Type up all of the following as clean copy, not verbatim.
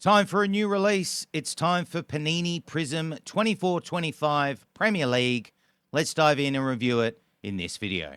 Time for a new release. It's time for Panini Prism 24-25 Premier League. Let's dive in and review it in this video.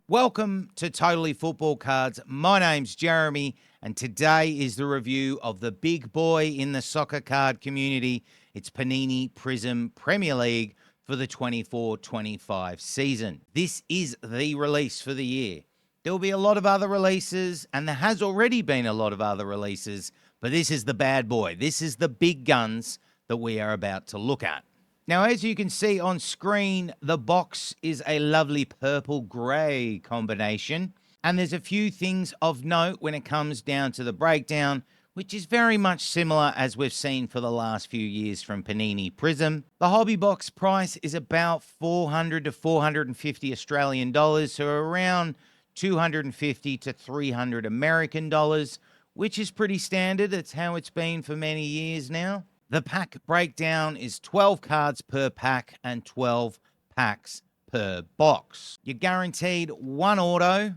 Welcome to Totally Football Cards. My name's Jeremy, and today is the review of the big boy in the soccer card community. It's Panini Prism Premier League for the 24-25 season. This is the release for the year. There will be a lot of other releases, and there has already been a lot of other releases, but this is the bad boy. This is the big guns that we are about to look at. Now, as you can see on screen, the box is a lovely purple-grey combination. And there's a few things of note when it comes down to the breakdown, which is very much similar as we've seen for the last few years from Panini Prism. The hobby box price is about 400 to 450 Australian dollars, so around 250 to 300 American dollars, which is pretty standard. It's how it's been for many years now. The pack breakdown is 12 cards per pack and 12 packs per box. You're guaranteed one auto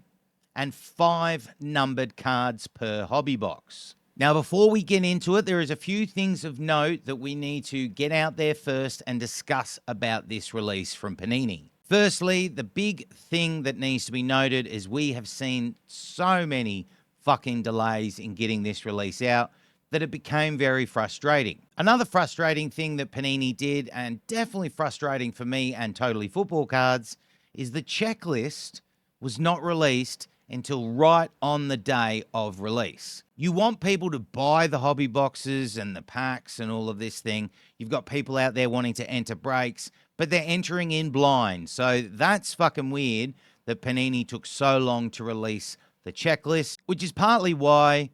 and 5 numbered cards per hobby box. Now, before we get into it, there is a few things of note that we need to get out there first and discuss about this release from Panini. Firstly, the big thing that needs to be noted is we have seen so many fucking delays in getting this release out that it became very frustrating. Another frustrating thing that Panini did, and definitely frustrating for me and Totally Football Cards, is the checklist was not released until right on the day of release. You want people to buy the hobby boxes and the packs and all of this thing. You've got people out there wanting to enter breaks, but they're entering in blind. So that's fucking weird that Panini took so long to release the checklist, which is partly why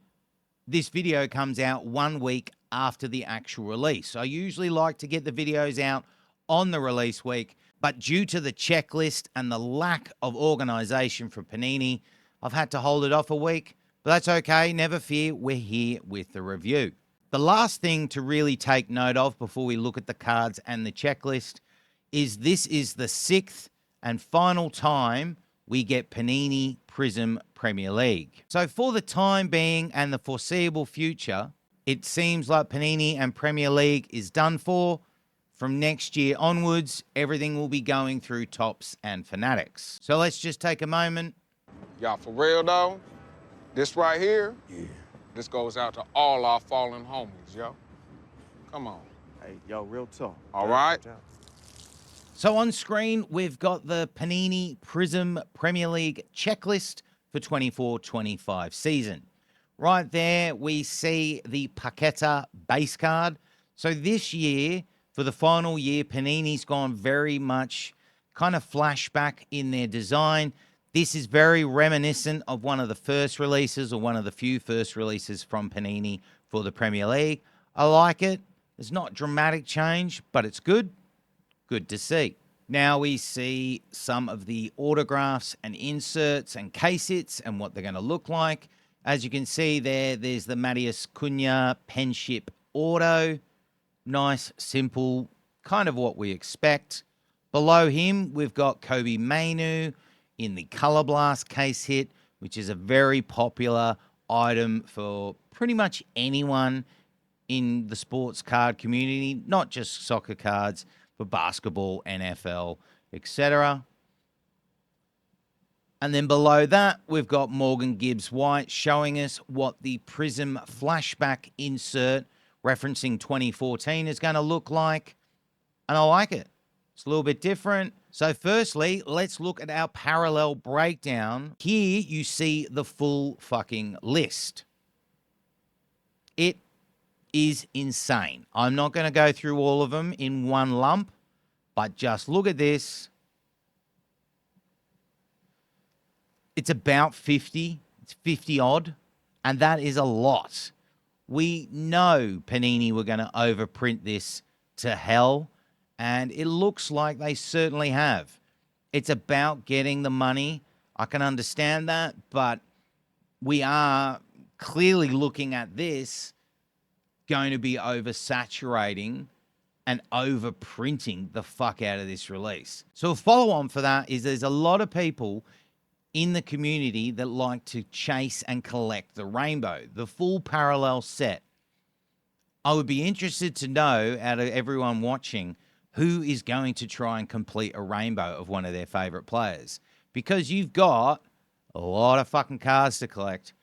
this video comes out 1 week after the actual release. I usually like to get the videos out on the release week, but due to the checklist and the lack of organization from Panini, I've had to hold it off a week, but that's okay. Never fear. We're here with the review. The last thing to really take note of before we look at the cards and the checklist is this is the 6th and final time we get Panini Prism Premier League. So for the time being and the foreseeable future, it seems like Panini and Premier League is done for. From next year onwards, everything will be going through Tops and Fanatics. So let's just take a moment. Y'all, for real though, this right here, this goes out to all our fallen homies, yo. Come on. Hey, yo, real talk. All right? So on screen, we've got the Panini Prism Premier League checklist for 24-25 season. Right there, we see the Paqueta base card. So this year, for the final year, Panini's gone very much kind of flashback in their design. This is very reminiscent of one of the first releases or one of the few first releases from Panini for the Premier League. I like it. It's not dramatic change, but it's good. Good to see. Now we see some of the autographs and inserts and case hits and what they're going to look like. As you can see there's the Matheus Cunha penship auto. Nice, simple, kind of what we expect. Below him, we've got Kobe Mainu in the Color Blast case hit, which is a very popular item for pretty much anyone in the sports card community, not just soccer cards, for basketball, NFL, etc. And then below that, we've got Morgan Gibbs White showing us what the Prism flashback insert referencing 2014 is going to look like. And I like it. It's a little bit different. So firstly, let's look at our parallel breakdown. Here you see the full fucking list. It is insane. I'm not going to go through all of them in one lump, but just look at this. It's about 50. It's 50 odd, and that is a lot. We know Panini were going to overprint this to hell, and it looks like they certainly have. It's about getting the money. I can understand that, but we are clearly looking at this going to be oversaturating and overprinting the fuck out of this release. So a follow-on for that is there's a lot of people in the community that like to chase and collect the rainbow, the full parallel set. I would be interested to know, out of everyone watching, who is going to try and complete a rainbow of one of their favorite players. Because you've got a lot of fucking cards to collect.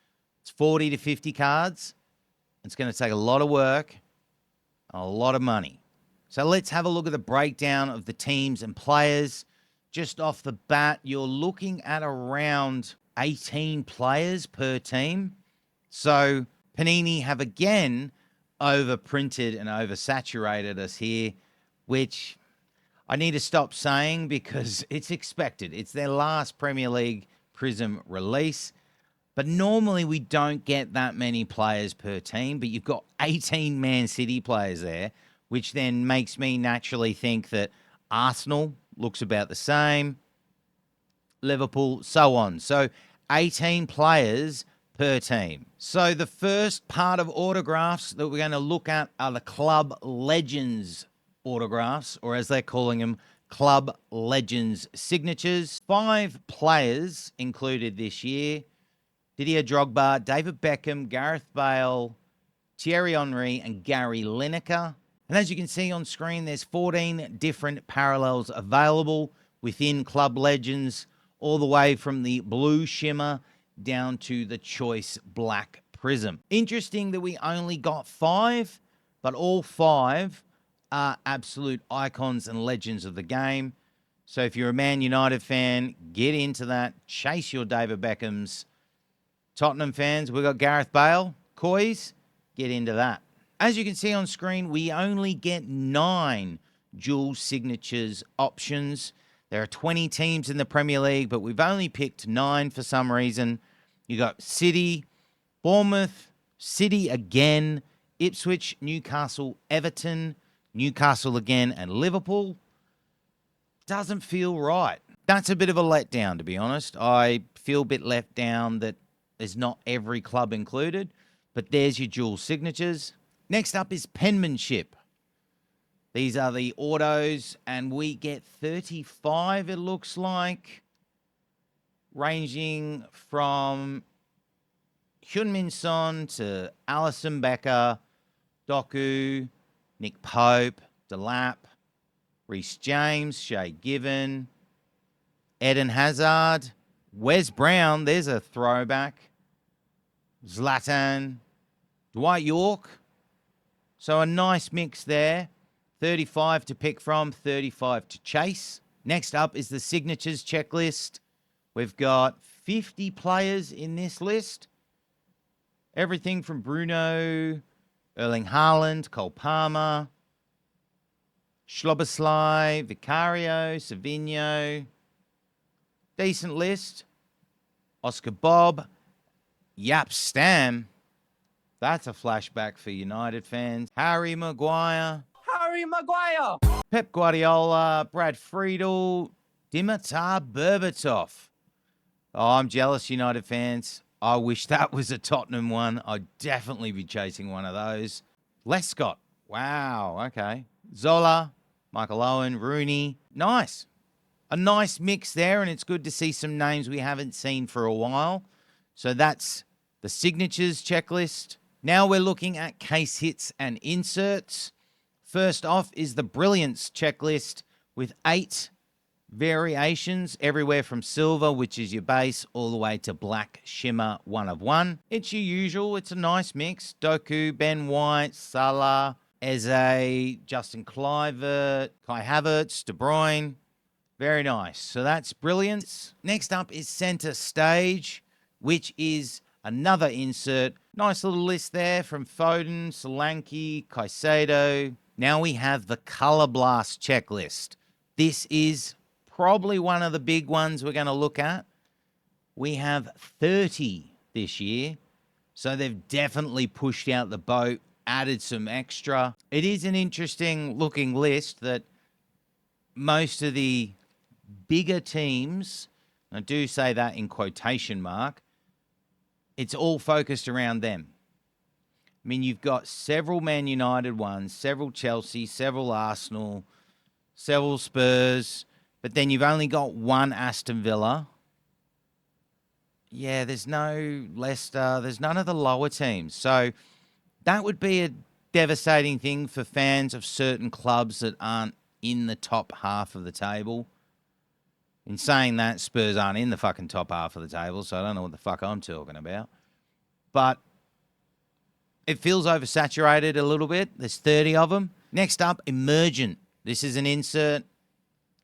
It's 40 to 50 cards. It's going to take a lot of work, a lot of money. So let's have a look at the breakdown of the teams and players. Just off the bat, you're looking at around 18 players per team. So Panini have again overprinted and oversaturated us here, which I need to stop saying because it's expected. It's their last Premier League Prism release. But normally we don't get that many players per team, but you've got 18 Man City players there, which then makes me naturally think that Arsenal looks about the same, Liverpool, so on. So 18 players per team. So the first part of autographs that we're going to look at are the Club Legends autographs, or as they're calling them, Club Legends signatures. 5 players included this year: Didier Drogba, David Beckham, Gareth Bale, Thierry Henry, and Gary Lineker. And as you can see on screen, there's 14 different parallels available within Club Legends, all the way from the blue shimmer down to the choice black prism. Interesting that we only got 5, but all 5 are absolute icons and legends of the game. So if you're a Man United fan, get into that. Chase your David Beckhams. Tottenham fans, we've got Gareth Bale. Coys, get into that. As you can see on screen, we only get 9 dual signatures options. There are 20 teams in the Premier League, but we've only picked 9 for some reason. You got City, Bournemouth, City again, Ipswich, Newcastle, Everton, Newcastle again, and Liverpool. Doesn't feel right. That's a bit of a letdown, to be honest. I feel a bit let down that there's not every club included, but there's your dual signatures. Next up is penmanship. These are the autos, and we get 35, it looks like, ranging from Heung-min Son to Alisson Becker, Doku, Nick Pope, Delap, Reece James, Shay Given, Eden Hazard, Wes Brown, there's a throwback, Zlatan, Dwight York. So a nice mix there. 35 to pick from, 35 to chase. Next up is the signatures checklist. We've got 50 players in this list. Everything from Bruno, Erling Haaland, Cole Palmer, Schloboslai, Vicario, Savinho. Decent list. Oscar Bob, Yap Stam. That's a flashback for United fans. Harry Maguire. Pep Guardiola, Brad Friedel, Dimitar Berbatov. Oh, I'm jealous, United fans. I wish that was a Tottenham one. I'd definitely be chasing one of those. Lescott. Wow, okay. Zola, Michael Owen, Rooney. Nice. A nice mix there, and it's good to see some names we haven't seen for a while. So that's the signatures checklist. Now we're looking at case hits and inserts. First off is the brilliance checklist with 8 variations, everywhere from silver, which is your base, all the way to black shimmer 1 of 1. It's your usual. It's a nice mix. Doku, Ben White, Salah, Eze, Justin Kluivert, Kai Havertz, De Bruyne. Very nice. So that's brilliance. Next up is center stage, which is another insert. Nice little list there from Foden, Solanke, Caicedo. Now we have the Color Blast checklist. This is probably one of the big ones we're going to look at. We have 30 this year, so they've definitely pushed out the boat, added some extra. It is an interesting looking list that most of the bigger teams, I do say that in quotation mark, it's all focused around them. I mean, you've got several Man United ones, several Chelsea, several Arsenal, several Spurs, but then you've only got one Aston Villa. Yeah, there's no Leicester. There's none of the lower teams. So that would be a devastating thing for fans of certain clubs that aren't in the top half of the table. In saying that, Spurs aren't in the fucking top half of the table, so I don't know what the fuck I'm talking about. But it feels oversaturated a little bit. There's 30 of them. Next up, Emergent. This is an insert.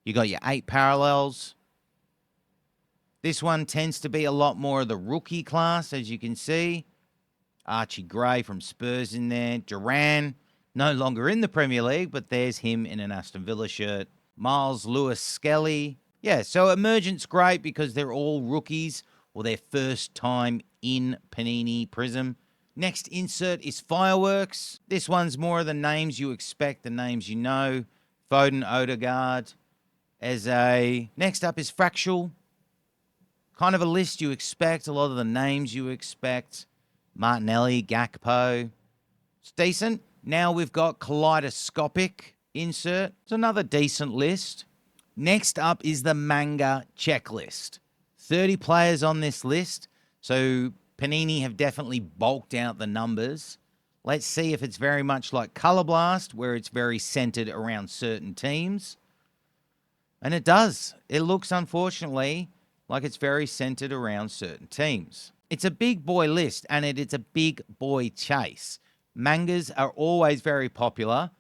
You got your 8 parallels. This one tends to be a lot more of the rookie class, as you can see. Archie Gray from Spurs in there. Duran, no longer in the Premier League, but there's him in an Aston Villa shirt. Miles Lewis-Skelly. Yeah, so Emergent's great because they're all rookies or their first time in Panini Prism. Next insert is Fireworks. This one's more of the names you expect, the names you know. Foden, Odegaard, Eze. Next up is Fractal. Kind of a list you expect, a lot of the names you expect. Martinelli, Gakpo. It's decent. Now we've got Kaleidoscopic insert. It's another decent list. Next up is the manga checklist. 30 players on this list. So Panini have definitely bulked out the numbers. Let's see if it's very much like Color Blast, where it's very centered around certain teams. And it does. It looks, unfortunately, like it's very centered around certain teams. It's a big boy list, and it's a big boy chase. Mangas are always very popular,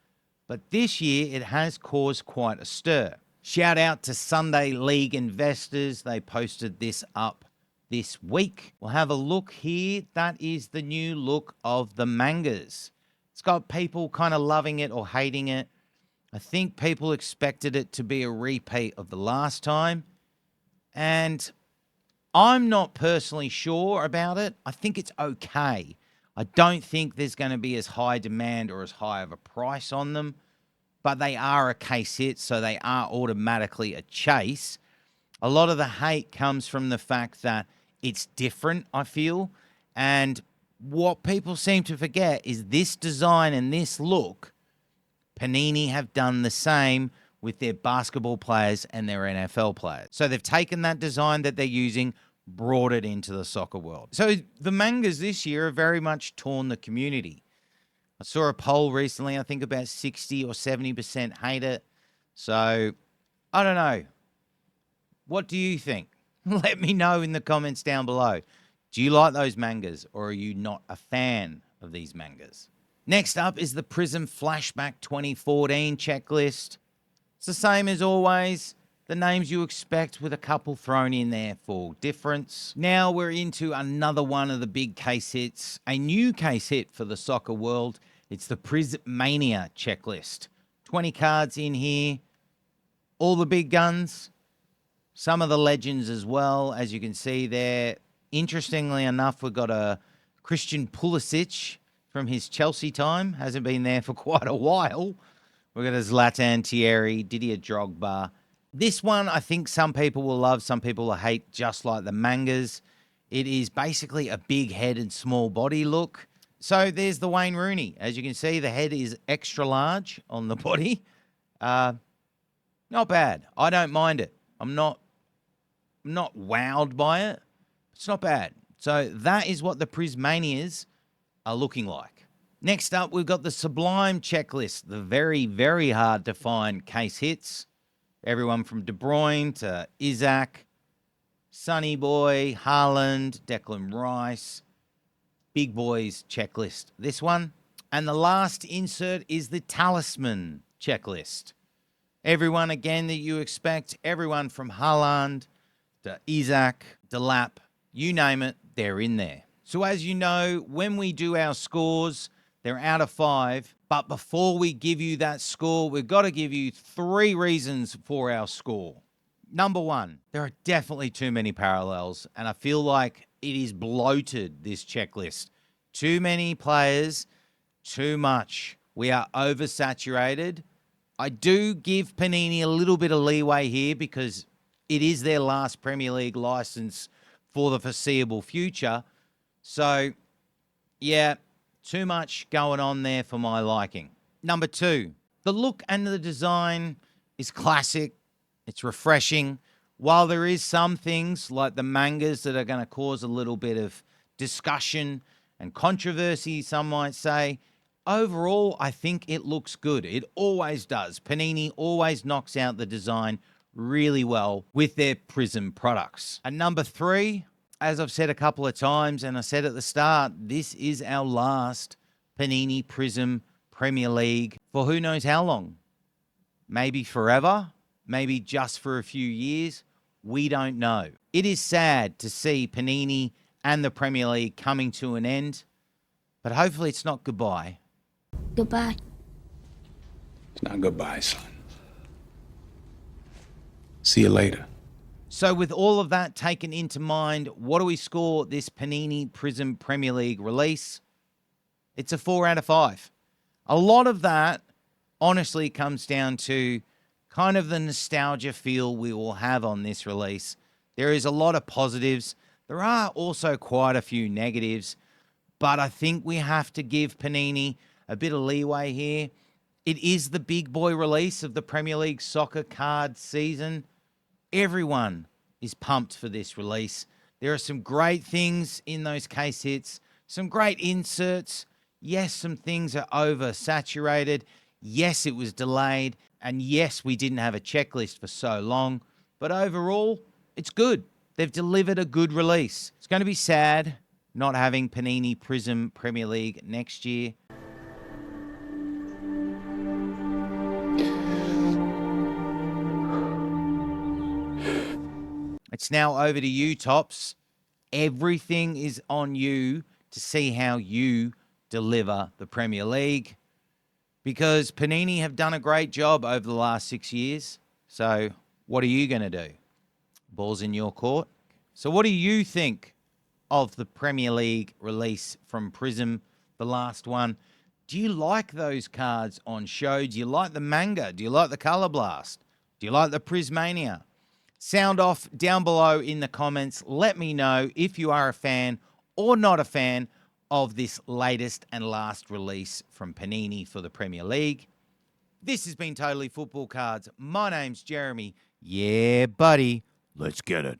but this year it has caused quite a stir. Shout out to Sunday League investors. They posted this up this week. We'll have a look here. That is the new look of the mangas. It's got people kind of loving it or hating it. I think people expected it to be a repeat of the last time. And I'm not personally sure about it. I think it's okay. I don't think there's going to be as high demand or as high of a price on them. But they are a case hit, so they are automatically a chase. A lot of the hate comes from the fact that it's different, I feel. And what people seem to forget is this design and this look, Panini have done the same with their basketball players and their NFL players. So they've taken that design that they're using, brought it into the soccer world. So the mangas this year have very much torn the community. I saw a poll recently, I think about 60 or 70% hate it. So, I don't know. What do you think? Let me know in the comments down below. Do you like those mangas, or are you not a fan of these mangas? Next up is the Prism Flashback 2014 checklist. It's the same as always. The names you expect with a couple thrown in there for difference. Now we're into another one of the big case hits. A new case hit for the soccer world. It's the Prismania checklist. 20 cards in here. All the big guns. Some of the legends as well, as you can see there. Interestingly enough, we've got a Christian Pulisic from his Chelsea time. Hasn't been there for quite a while. We've got a Zlatan, Thierry, Didier Drogba. This one, I think some people will love, some people will hate, just like the mangas. It is basically a big head and small body look. So there's the Wayne Rooney. As you can see, the head is extra large on the body. Not bad. I don't mind it. I'm not wowed by it. It's not bad. So that is what the Prismanias are looking like. Next up, we've got the Sublime checklist. The very, very hard to find case hits. Everyone from De Bruyne to Isaac, Sonny Boy, Haaland, Declan Rice. Big boys checklist, this one. And the last insert is the Talisman checklist. Everyone, again, that you expect. Everyone from Haaland to Isaac, Delap, you name it, they're in there. So as you know, when we do our scores, they're out of 5. But before we give you that score, we've got to give you 3 reasons for our score. Number 1, there are definitely too many parallels, and I feel like it is bloated, this checklist. Too many players, too much. We are oversaturated. I do give Panini a little bit of leeway here because it is their last Premier League license for the foreseeable future. So, yeah, Too much going on there for my liking. Number 2, the look and the design is classic. It's refreshing. While there is some things like the mangas that are going to cause a little bit of discussion and controversy, some might say, overall, I think it looks good. It always does. Panini always knocks out the design really well with their Prism products. And number 3, as I've said a couple of times, and I said at the start, this is our last Panini Prism Premier League for who knows how long. Maybe forever, maybe just for a few years. We don't know. It is sad to see Panini and the Premier League coming to an end, but hopefully it's not goodbye. Goodbye. It's not goodbye, son. See you later. So with all of that taken into mind, what do we score this Panini Prism Premier League release? It's a 4 out of 5. A lot of that honestly comes down to kind of the nostalgia feel we will have on this release. There is a lot of positives. There are also quite a few negatives, but I think we have to give Panini a bit of leeway here. It is the big boy release of the Premier League soccer card season. Everyone is pumped for this release. There are some great things in those case hits, some great inserts. Yes, some things are oversaturated. Yes, it was delayed. And yes, we didn't have a checklist for so long. But overall, it's good. They've delivered a good release. It's going to be sad not having Panini Prism Premier League next year. It's now over to you, Tops. Everything is on you to see how you deliver the Premier League, because Panini have done a great job over the last 6 years. So what are you going to do? Ball's in your court. So what do you think of the Premier League release from Prism, the last one? Do you like those cards on show? Do you like the manga? Do you like the Color Blast? Do you like the Prismania? Sound off down below in the comments. Let me know if you are a fan or not a fan of this latest and last release from Panini for the Premier League. This has been Totally Football Cards. My name's Jeremy. Yeah, buddy. Let's get it.